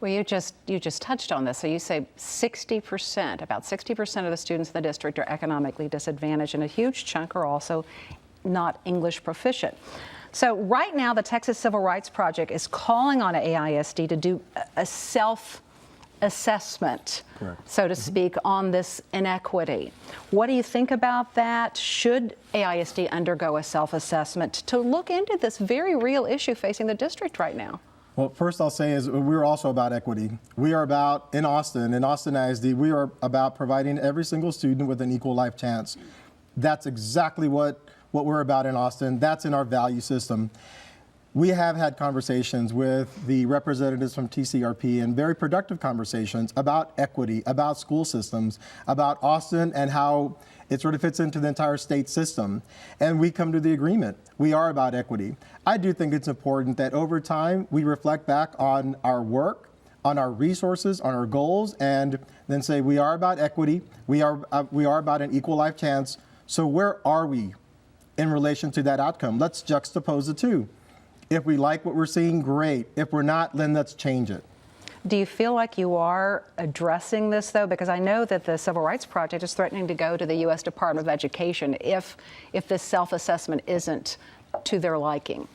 Well, you just touched on this. So you say 60%, about 60% of the students in the district are economically disadvantaged, and a huge chunk are also not English proficient. So right now, the Texas Civil Rights Project is calling on AISD to do a self-assessment, so to speak, on this inequity. What do you think about that? Should AISD undergo a self-assessment to look into this very real issue facing the district right now? Well, first I'll say is we're also about equity. We are about, in Austin ISD, we are about providing every single student with an equal life chance. That's exactly what we're about in Austin. That's in our value system. We have had conversations with the representatives from TCRP, and very productive conversations about equity, about school systems, about Austin and how it sort of fits into the entire state system. And we come to the agreement. We are about equity. I do think it's important that over time we reflect back on our work, on our resources, on our goals, and then say we are about equity, we are about an equal life chance. So where are we in relation to that outcome? Let's juxtapose the two. If we like what we're seeing, great. If we're not, then let's change it. Do you feel like you are addressing this, though? Because I know that the Civil Rights Project is threatening to go to the U.S. Department of Education if this self-assessment isn't to their liking.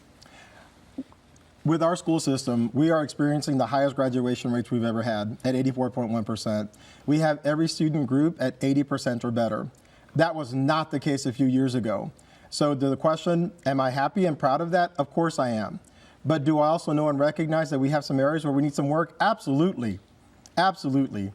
With our school system, we are experiencing the highest graduation rates we've ever had at 84.1%. We have every student group at 80% or better. That was not the case a few years ago. So to the question, am I happy and proud of that? Of course I am. But do I also know and recognize that we have some areas where we need some work? Absolutely. Absolutely.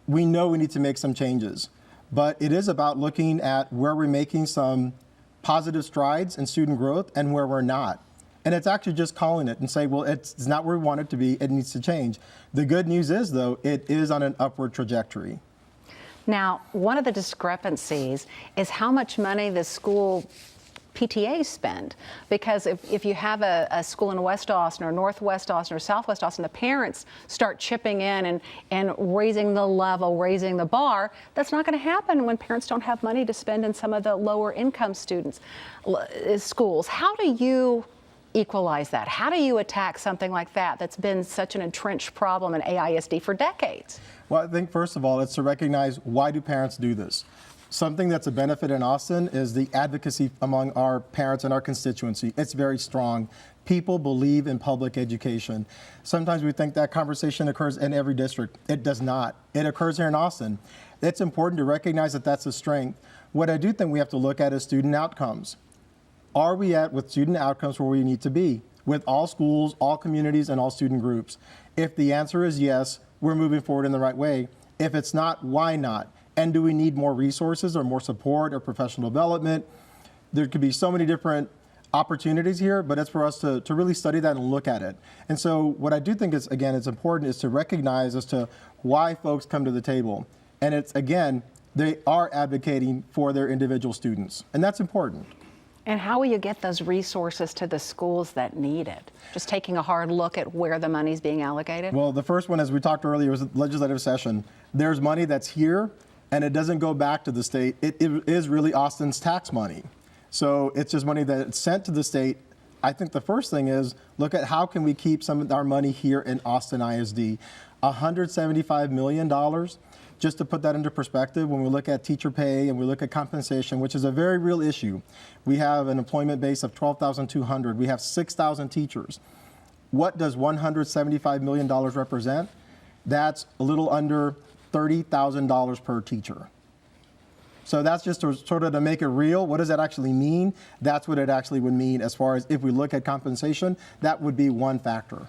We know we need to make some changes. But it is about looking at where we're making some positive strides in student growth and where we're not. And it's actually just calling it and say, well, it's not where we want it to be. It needs to change. The good news is, though, it is on an upward trajectory. Now, one of the discrepancies is how much money the school PTAs spend. Because if you have a school in West Austin or Northwest Austin or Southwest Austin, the parents start chipping in and raising the level, raising the bar. That's not going to happen when parents don't have money to spend in some of the lower income schools. How do you equalize that? How do you attack something like that that's been such an entrenched problem in AISD for decades? Well, I think first of all, it's to recognize, why do parents do this? Something that's a benefit in Austin is the advocacy among our parents and our constituency. It's very strong. People believe in public education. Sometimes we think that conversation occurs in every district. It does not. It occurs here in Austin. It's important to recognize that that's a strength. What I do think we have to look at is student outcomes. Are we with student outcomes where we need to be with all schools, all communities, and all student groups? If the answer is yes, we're moving forward in the right way. If it's not, why not? And do we need more resources or more support or professional development? There could be so many different opportunities here, but it's for us to really study that and look at it. And so what I do think is, again, it's important is to recognize as to why folks come to the table. And it's, again, they are advocating for their individual students, and that's important. And how will you get those resources to the schools that need it? Just taking a hard look at where the money's being allocated? Well, the first one, as we talked earlier, was the legislative session. There's money that's here, and it doesn't go back to the state. It is really Austin's tax money. So it's just money that's sent to the state. I think the first thing is look at how can we keep some of our money here in Austin ISD. $175 million. Just to put that into perspective, when we look at teacher pay and we look at compensation, which is a very real issue, we have an employment base of 12,200. We have 6,000 teachers. What does $175 million represent? That's a little under $30,000 per teacher. So that's just sort of to make it real. What does that actually mean? That's what it actually would mean as far as if we look at compensation, that would be one factor.